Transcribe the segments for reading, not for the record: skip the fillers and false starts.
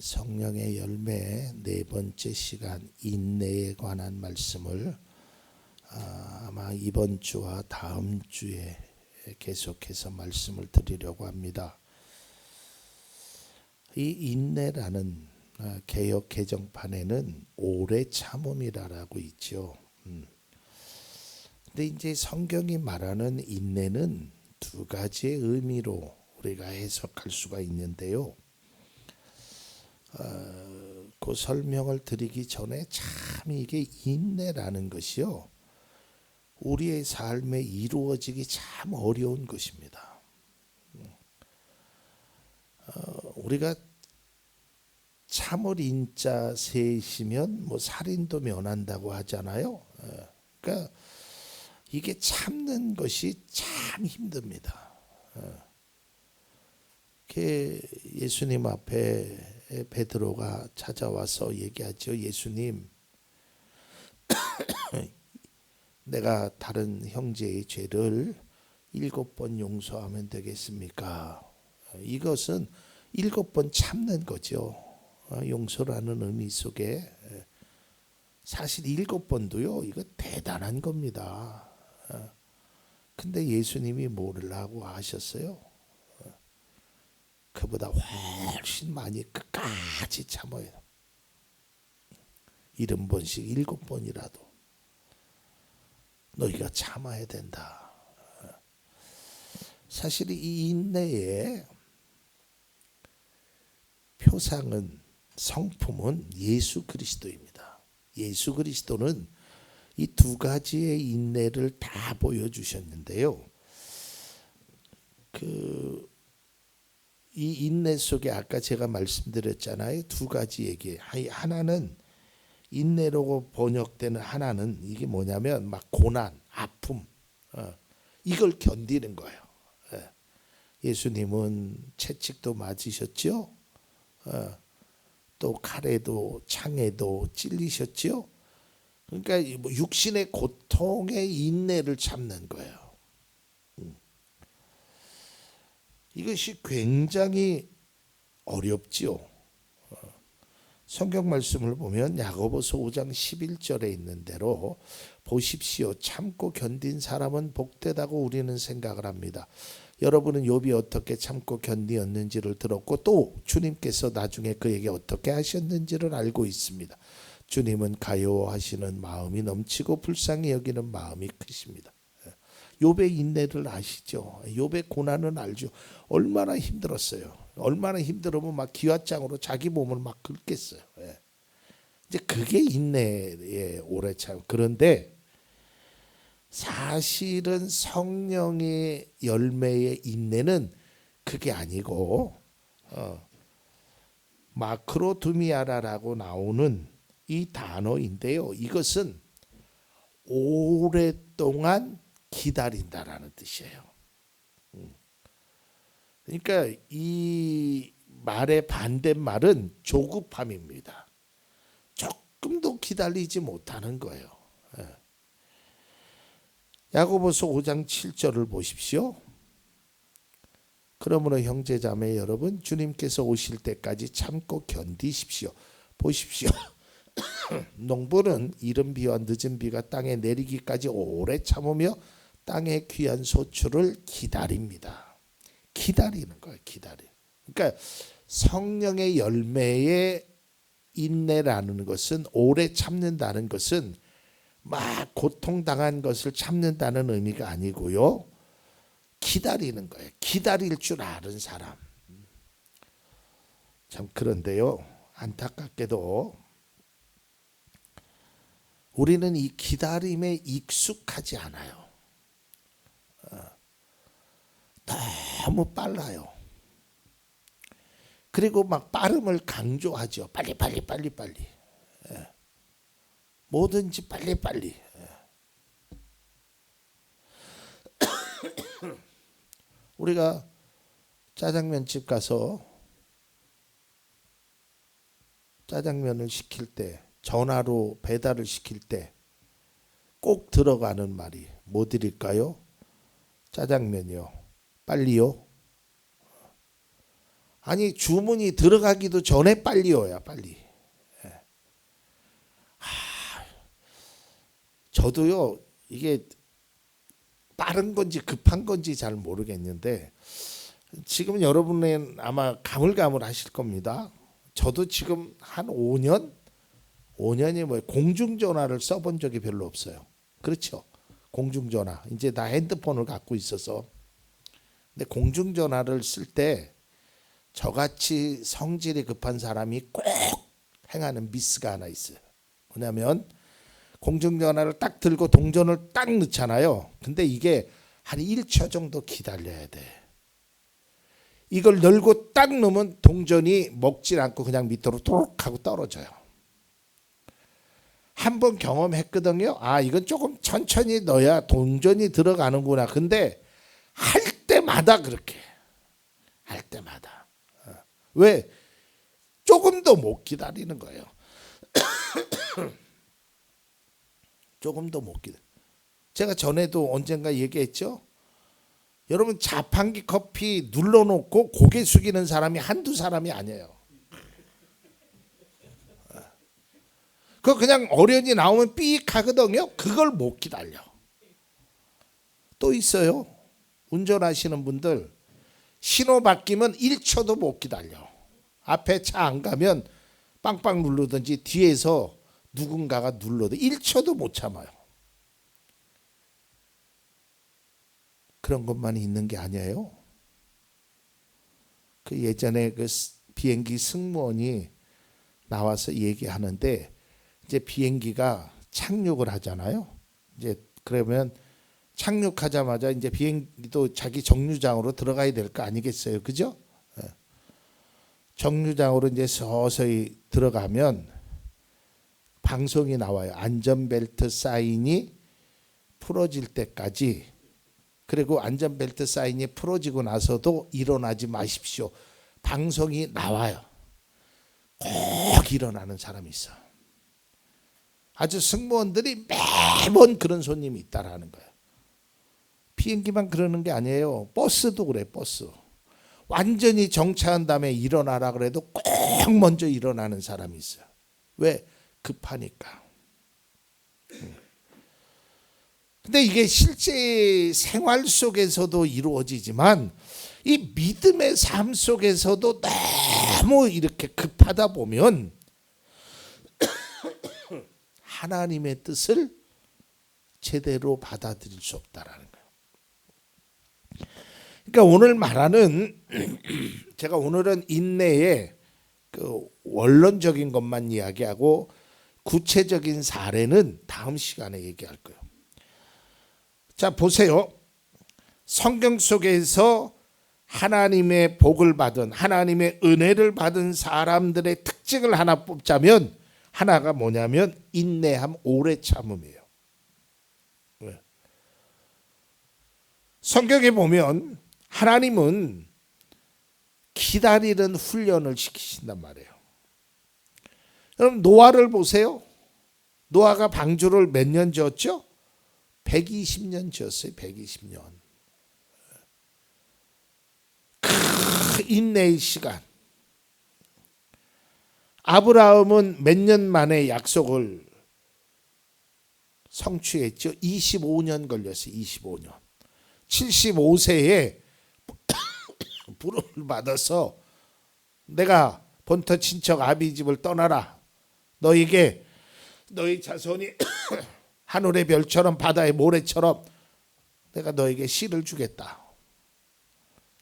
성령의 열매 네 번째 시간 인내에 관한 말씀을 아마 이번 주와 다음 주에 계속해서 말씀을 드리려고 합니다. 이 인내라는 개역 개정판에는 오래 참음이라고 있죠. 근데 이제 성경이 말하는 인내는 두 가지의 의미로 우리가 해석할 수가 있는데요. 그 설명을 드리기 전에 참 이게 인내라는 것이요, 우리의 삶에 이루어지기 참 어려운 것입니다. 우리가 참을 인자 셋이면 뭐 살인도 면한다고 하잖아요. 그러니까 이게 참는 것이 참 힘듭니다. 예수님 앞에 베드로가 찾아와서 얘기하죠. 예수님, 내가 다른 형제의 죄를 7번 용서하면 되겠습니까? 이것은 7번 참는 거죠. 용서라는 의미 속에 사실 7번도요, 이거 대단한 겁니다. 근데 예수님이 뭐라고 하셨어요? 그보다 훨씬 많이 끝까지 참아요. 70번씩 7번이라도 너희가 참아야 된다. 사실 이 인내의 표상은, 성품은 예수 그리스도입니다. 예수 그리스도는 이 두 가지의 인내를 다 보여주셨는데요. 이 인내 속에 아까 제가 말씀드렸잖아요. 두 가지 얘기. 하나는 인내로 번역되는, 하나는 이게 뭐냐면 막 고난, 아픔, 이걸 견디는 거예요. 예수님은 채찍도 맞으셨죠. 또 칼에도 창에도 찔리셨죠. 그러니까 육신의 고통의 인내를 참는 거예요. 이것이 굉장히 어렵지요. 성경 말씀을 보면 야고보서 5장 11절에 있는 대로 보십시오. 참고 견딘 사람은 복되다고 우리는 생각을 합니다. 여러분은 욥이 어떻게 참고 견디었는지를 들었고 또 주님께서 나중에 그에게 어떻게 하셨는지를 알고 있습니다. 주님은 가여워하시는 마음이 넘치고 불쌍히 여기는 마음이 크십니다. 욥의 인내를 아시죠? 욥의 고난은 알죠. 얼마나 힘들었어요. 얼마나 힘들으면 막 기왓장으로 자기 몸을 막 긁겠어요. 이제 그게 인내의 오래 참. 그런데 사실은 성령의 열매의 인내는 그게 아니고 마크로두미아라라고 나오는 이 단어인데요. 이것은 오랫동안 기다린다라는 뜻이에요. 그러니까 이 말의 반대말은 조급함입니다. 조금도 기다리지 못하는 거예요. 야고보서 5장 7절을 보십시오. 그러므로 형제자매 여러분, 주님께서 오실 때까지 참고 견디십시오. 보십시오. 농부는 이른 비와 늦은 비가 땅에 내리기까지 오래 참으며 땅의 귀한 소출을 기다립니다. 기다리는 거예요. 그러니까 성령의 열매의 인내라는 것은, 오래 참는다는 것은 막 고통당한 것을 참는다는 의미가 아니고요. 기다리는 거예요. 기다릴 줄 아는 사람. 참 그런데요, 안타깝게도 우리는 이 기다림에 익숙하지 않아요. 너무 빨라요. 그리고 막 빠름을 강조하죠. 빨리. 뭐든지 빨리. 우리가 짜장면집 가서 짜장면을 시킬 때, 전화로 배달을 시킬 때 꼭 들어가는 말이 뭐 드릴까요? 짜장면이요. 빨리요. 아니 주문이 들어가기도 전에 빨리 오야 빨리. 저도요 이게 빠른 건지 급한 건지 잘 모르겠는데 지금 여러분은 아마 가물가물하실 겁니다. 저도 지금 한 5년이 뭐 공중전화를 써본 적이 별로 없어요. 그렇죠? 공중전화 이제 다 핸드폰을 갖고 있어서. 근데 공중전화를 쓸 때 저같이 성질이 급한 사람이 꼭 행하는 미스가 하나 있어요. 뭐냐면 공중전화를 딱 들고 동전을 딱 넣잖아요. 근데 이게 한 1초 정도 기다려야 돼. 이걸 열고 딱 넣으면 동전이 먹질 않고 그냥 밑으로 톡 하고 떨어져요. 한번 경험했거든요. 아, 이건 조금 천천히 넣어야 동전이 들어가는구나. 근데 할 때마다 그렇게 할 때마다. 왜? 조금도 못 기다리는 거예요. 조금도 못 기다려. 제가 전에도 언젠가 얘기했죠. 여러분 자판기 커피 눌러놓고 고개 숙이는 사람이 한두 사람이 아니에요. 그거 그냥 어련히 나오면 삑 하거든요. 그걸 못 기다려. 또 있어요. 운전하시는 분들 신호 바뀌면 1초도 못 기다려. 앞에 차 안 가면 빵빵 누르든지 뒤에서 누군가가 눌러도 1초도 못 참아요. 그런 것만 있는 게 아니에요. 그 예전에 그 비행기 승무원이 나와서 얘기하는데 이제 비행기가 착륙을 하잖아요. 이제 그러면 착륙하자마자 이제 비행기도 자기 정류장으로 들어가야 될 거 아니겠어요, 그죠? 정류장으로 이제 서서히 들어가면 방송이 나와요. 안전벨트 사인이 풀어질 때까지. 그리고 안전벨트 사인이 풀어지고 나서도 일어나지 마십시오. 방송이 나와요. 꼭 일어나는 사람이 있어. 아주 승무원들이 매번 그런 손님이 있다라는 거예요. 비행기만 그러는 게 아니에요. 버스도 그래, 버스. 완전히 정차한 다음에 일어나라 그래도 꼭 먼저 일어나는 사람이 있어요. 왜? 급하니까. 근데 이게 실제 생활 속에서도 이루어지지만 이 믿음의 삶 속에서도 너무 이렇게 급하다 보면 하나님의 뜻을 제대로 받아들일 수 없다라는 거예요. 그러니까 오늘 말하는 제가 오늘은 인내의 그 원론적인 것만 이야기하고 구체적인 사례는 다음 시간에 얘기할 거예요. 자, 보세요. 성경 속에서 하나님의 복을 받은 하나님의 은혜를 받은 사람들의 특징을 하나 뽑자면 하나가 뭐냐면 인내함, 오래 참음이에요. 왜? 성경에 보면 하나님은 기다리는 훈련을 시키신단 말이에요. 여러분 노아를 보세요. 노아가 방주를 몇 년 지었죠? 120년 지었어요. 120년. 그 인내의 시간. 아브라함은 몇 년 만에 약속을 성취했죠? 25년 걸렸어요. 25년. 75세에 부름을 받아서 내가 본토 친척 아비 집을 떠나라. 너에게 너희 자손이 하늘의 별처럼 바다의 모래처럼 내가 너에게 씨를 주겠다.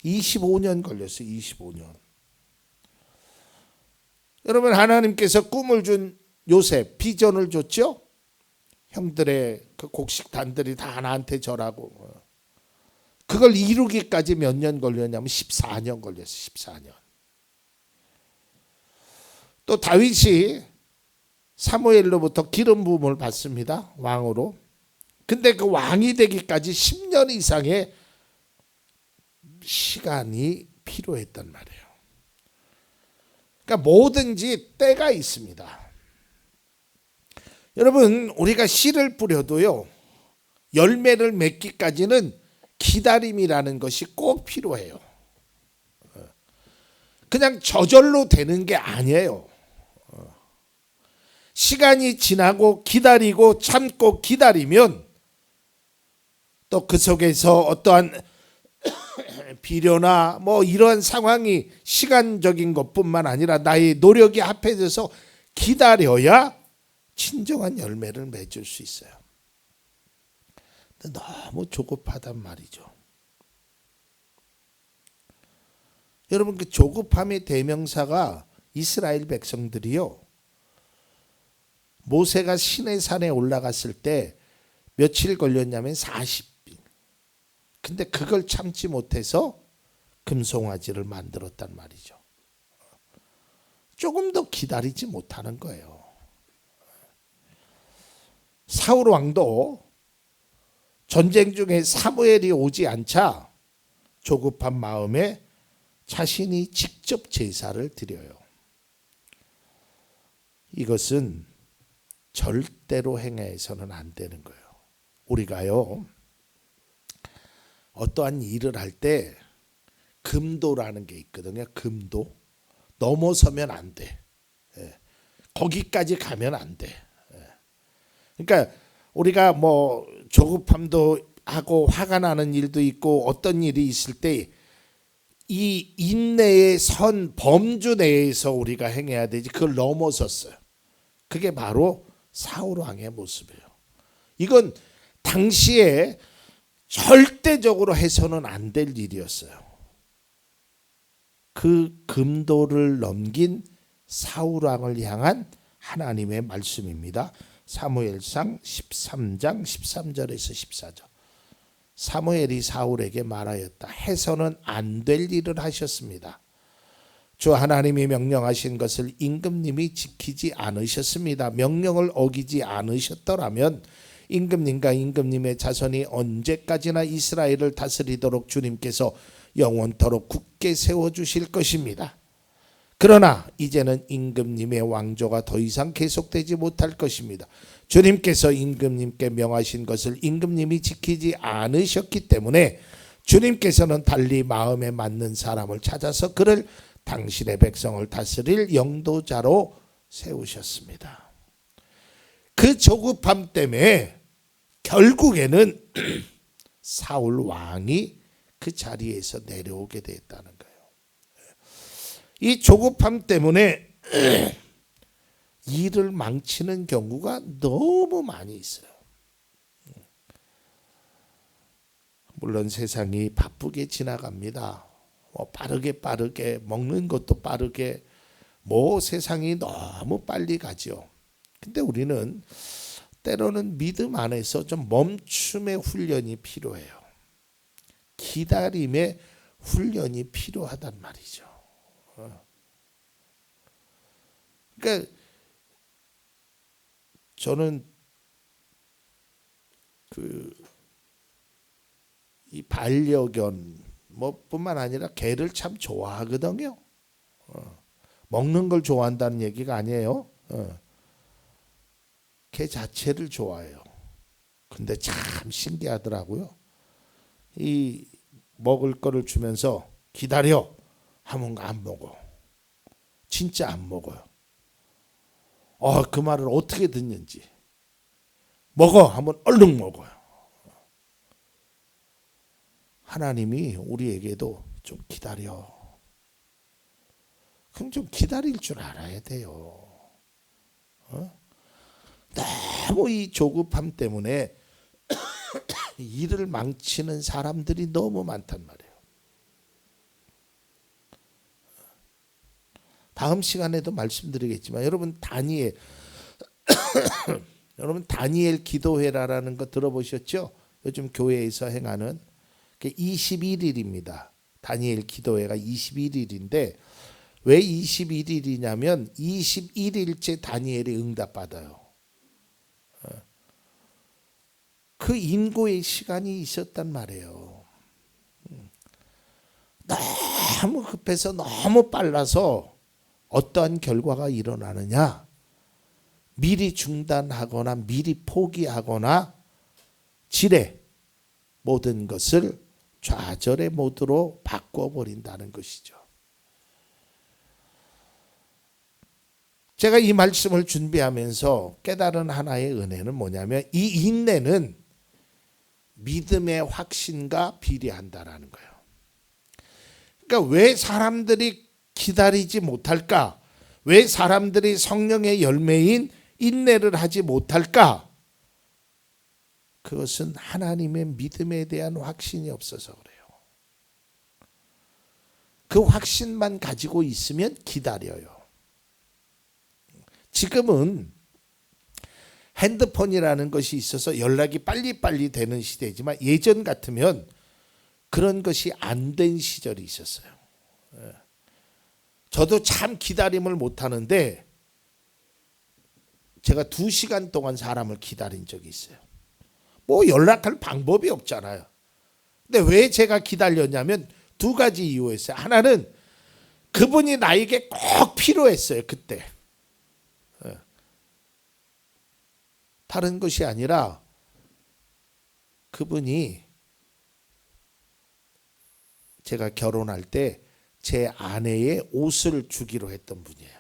25년 걸렸어요. 25년. 여러분 하나님께서 꿈을 준 요셉 비전을 줬죠. 형들의 그 곡식단들이 다 나한테 절하고 그걸 이루기까지 몇 년 걸렸냐면 14년 걸렸어요. 14년. 또 다윗이 사무엘로부터 기름 부음을 받습니다. 왕으로. 근데 그 왕이 되기까지 10년 이상의 시간이 필요했단 말이에요. 그러니까 뭐든지 때가 있습니다. 여러분 우리가 씨를 뿌려도요. 열매를 맺기까지는 기다림이라는 것이 꼭 필요해요. 그냥 저절로 되는 게 아니에요. 시간이 지나고 기다리고 참고 기다리면 또 그 속에서 어떠한 비료나 뭐 이러한 상황이 시간적인 것뿐만 아니라 나의 노력이 합해져서 기다려야 진정한 열매를 맺을 수 있어요. 근데 너무 조급하단 말이죠. 여러분, 그 조급함의 대명사가 이스라엘 백성들이요, 모세가 시내산에 올라갔을 때 며칠 걸렸냐면 40일. 근데 그걸 참지 못해서 금송아지를 만들었단 말이죠. 조금 더 기다리지 못하는 거예요. 사울 왕도 전쟁 중에 사무엘이 오지 않자 조급한 마음에 자신이 직접 제사를 드려요. 이것은 절대로 행해서는 안 되는 거예요. 우리가요, 어떠한 일을 할 때 금도라는 게 있거든요. 금도. 넘어서면 안 돼. 거기까지 가면 안 돼. 그러니까 우리가 뭐 조급함도 하고 화가 나는 일도 있고 어떤 일이 있을 때 이 인내의 선 범주 내에서 우리가 행해야 되지, 그걸 넘어섰어요. 그게 바로 사울 왕의 모습이에요. 이건 당시에 절대적으로 해서는 안 될 일이었어요. 그 금도를 넘긴 사울 왕을 향한 하나님의 말씀입니다. 사무엘상 13장 13절에서 14절. 사무엘이 사울에게 말하였다. 해서는 안 될 일을 하셨습니다. 주 하나님이 명령하신 것을 임금님이 지키지 않으셨습니다. 명령을 어기지 않으셨더라면 임금님과 임금님의 자손이 언제까지나 이스라엘을 다스리도록 주님께서 영원토록 굳게 세워주실 것입니다. 그러나 이제는 임금님의 왕조가 더 이상 계속되지 못할 것입니다. 주님께서 임금님께 명하신 것을 임금님이 지키지 않으셨기 때문에 주님께서는 달리 마음에 맞는 사람을 찾아서 그를 당신의 백성을 다스릴 영도자로 세우셨습니다. 그 조급함 때문에 결국에는 사울 왕이 그 자리에서 내려오게 됐다는 거예요. 이 조급함 때문에 일을 망치는 경우가 너무 많이 있어요. 물론 세상이 바쁘게 지나갑니다. 빠르게 먹는 것도 빠르게, 세상이 너무 빨리 가죠. 근데 우리는 때로는 믿음 안에서 좀 멈춤의 훈련이 필요해요. 기다림의 훈련이 필요하단 말이죠. 그러니까 저는 이 반려견 뿐만 아니라 개를 참 좋아하거든요. 먹는 걸 좋아한다는 얘기가 아니에요. 개 자체를 좋아해요. 근데 참 신기하더라고요. 이 먹을 거를 주면서 기다려 하면 안 먹어. 진짜 안 먹어요. 그 말을 어떻게 듣는지. 먹어 하면 얼른 먹어요. 하나님이 우리에게도 좀 기다려. 그럼 좀 기다릴 줄 알아야 돼요. 너무 이 조급함 때문에 일을 망치는 사람들이 너무 많단 말이에요. 다음 시간에도 말씀드리겠지만 여러분 다니엘 기도회라는 거 들어보셨죠? 요즘 교회에서 행하는 21일입니다. 다니엘 기도회가 21일인데 왜 21일이냐면 21일째 다니엘이 응답받아요. 그 인고의 시간이 있었단 말이에요. 너무 급해서 너무 빨라서 어떠한 결과가 일어나느냐? 미리 중단하거나 미리 포기하거나 지레 모든 것을 좌절의 모드로 바꿔버린다는 것이죠. 제가 이 말씀을 준비하면서 깨달은 하나의 은혜는 뭐냐면 이 인내는 믿음의 확신과 비례한다라는 거예요. 그러니까 왜 사람들이 기다리지 못할까? 왜 사람들이 성령의 열매인 인내를 하지 못할까? 그것은 하나님의 믿음에 대한 확신이 없어서 그래요. 그 확신만 가지고 있으면 기다려요. 지금은 핸드폰이라는 것이 있어서 연락이 빨리빨리 되는 시대지만 예전 같으면 그런 것이 안 된 시절이 있었어요. 저도 참 기다림을 못하는데 제가 2시간 동안 사람을 기다린 적이 있어요. 뭐 연락할 방법이 없잖아요. 근데 왜 제가 기다렸냐면 2가지 이유였어요. 하나는 그분이 나에게 꼭 필요했어요. 그때. 다른 것이 아니라 그분이 제가 결혼할 때 제 아내의 옷을 주기로 했던 분이에요.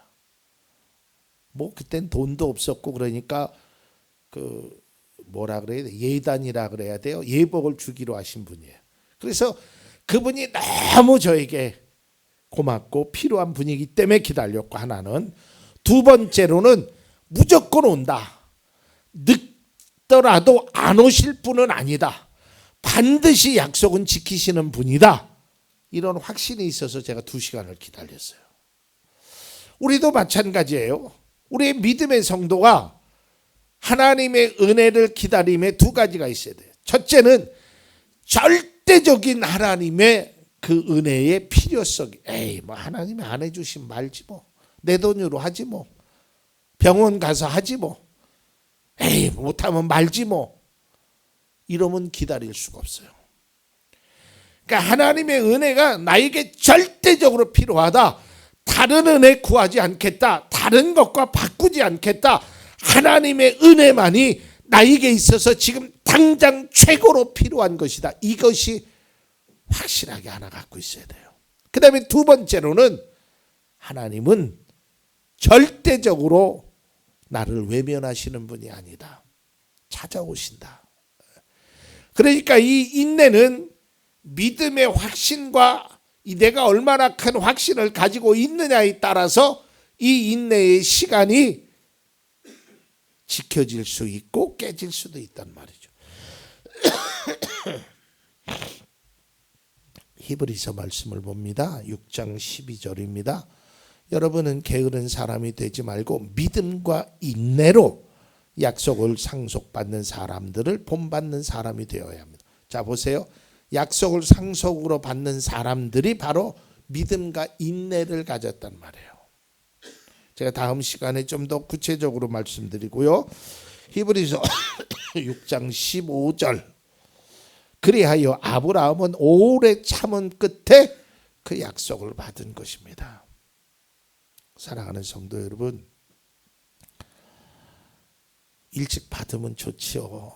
뭐 그땐 돈도 없었고 그러니까 그 뭐라 그래야 돼? 예단이라 그래야 돼요. 예복을 주기로 하신 분이에요. 그래서 그분이 너무 저에게 고맙고 필요한 분이기 때문에 기다렸고 하나는 두 번째로는 무조건 온다. 늦더라도 안 오실 분은 아니다. 반드시 약속은 지키시는 분이다. 이런 확신이 있어서 제가 2시간을 기다렸어요. 우리도 마찬가지예요. 우리의 믿음의 성도가 하나님의 은혜를 기다림에 2가지가 있어야 돼요. 첫째는 절대적인 하나님의 그 은혜의 필요성. 에이, 뭐 하나님이 안 해주시면 말지 뭐. 내 돈으로 하지 뭐. 병원 가서 하지 뭐. 에이, 못하면 말지 뭐. 이러면 기다릴 수가 없어요. 그러니까 하나님의 은혜가 나에게 절대적으로 필요하다. 다른 은혜 구하지 않겠다. 다른 것과 바꾸지 않겠다. 하나님의 은혜만이 나에게 있어서 지금 당장 최고로 필요한 것이다. 이것이 확실하게 하나 갖고 있어야 돼요. 그 다음에 2번째로는 하나님은 절대적으로 나를 외면하시는 분이 아니다. 찾아오신다. 그러니까 이 인내는 믿음의 확신과 내가 얼마나 큰 확신을 가지고 있느냐에 따라서 이 인내의 시간이 지켜질 수 있고 깨질 수도 있단 말이죠. 히브리서 말씀을 봅니다. 6장 12절입니다. 여러분은 게으른 사람이 되지 말고 믿음과 인내로 약속을 상속받는 사람들을 본받는 사람이 되어야 합니다. 자, 보세요. 약속을 상속으로 받는 사람들이 바로 믿음과 인내를 가졌단 말이에요. 제가 다음 시간에 좀 더 구체적으로 말씀드리고요. 히브리서 6장 15절. 그리하여 아브라함은 오래 참은 끝에 그 약속을 받은 것입니다. 사랑하는 성도 여러분, 일찍 받으면 좋지요.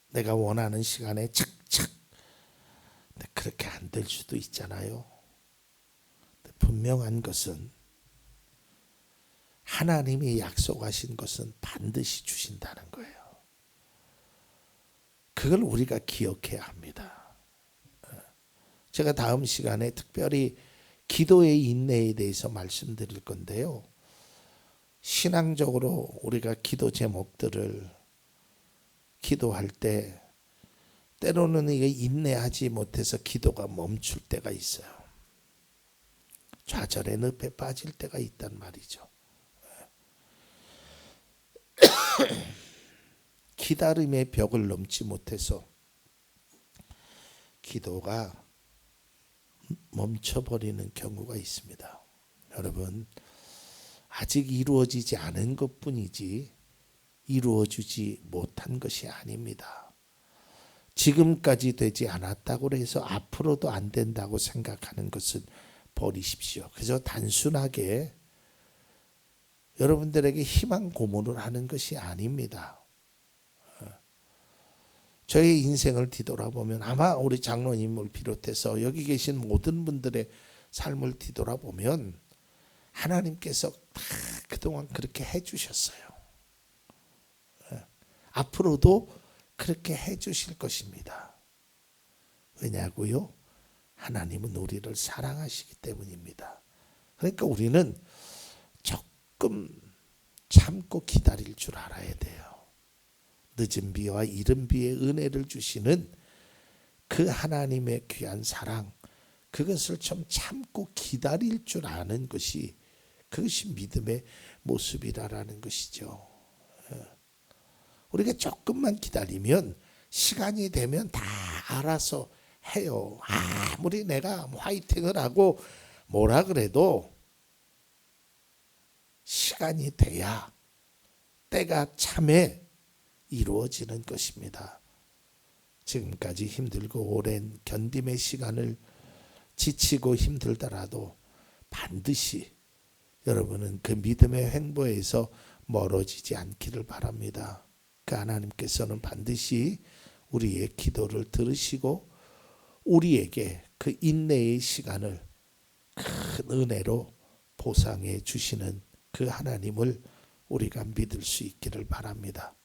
내가 원하는 시간에 착착. 근데 그렇게 안 될 수도 있잖아요. 근데 분명한 것은 하나님이 약속하신 것은 반드시 주신다는 거예요. 그걸 우리가 기억해야 합니다. 제가 다음 시간에 특별히 기도의 인내에 대해서 말씀드릴 건데요. 신앙적으로 우리가 기도 제목들을 기도할 때 때로는 이게 인내하지 못해서 기도가 멈출 때가 있어요. 좌절의 늪에 빠질 때가 있단 말이죠. 기다림의 벽을 넘지 못해서 기도가 멈춰버리는 경우가 있습니다. 여러분, 아직 이루어지지 않은 것뿐이지 이루어지지 못한 것이 아닙니다. 지금까지 되지 않았다고 해서 앞으로도 안 된다고 생각하는 것은 버리십시오. 그래서 단순하게 여러분들에게 희망 고문을 하는 것이 아닙니다. 저의 인생을 뒤돌아보면 아마 우리 장로님을 비롯해서 여기 계신 모든 분들의 삶을 뒤돌아보면 하나님께서 다 그동안 그렇게 해주셨어요. 앞으로도 그렇게 해주실 것입니다. 왜냐고요? 하나님은 우리를 사랑하시기 때문입니다. 그러니까 우리는 조금 참고 기다릴 줄 알아야 돼요. 늦은 비와 이른 비의 은혜를 주시는 그 하나님의 귀한 사랑, 그것을 좀 참고 기다릴 줄 아는 것이, 그것이 믿음의 모습이라는 것이죠. 우리가 조금만 기다리면 시간이 되면 다 알아서 해요. 아무리 내가 화이팅을 하고 뭐라 그래도 시간이 돼야 때가 참에 이루어지는 것입니다. 지금까지 힘들고 오랜 견딤의 시간을 지치고 힘들더라도 반드시 여러분은 그 믿음의 횡보에서 멀어지지 않기를 바랍니다. 그 하나님께서는 반드시 우리의 기도를 들으시고 우리에게 그 인내의 시간을 큰 은혜로 보상해 주시는 그 하나님을 우리가 믿을 수 있기를 바랍니다.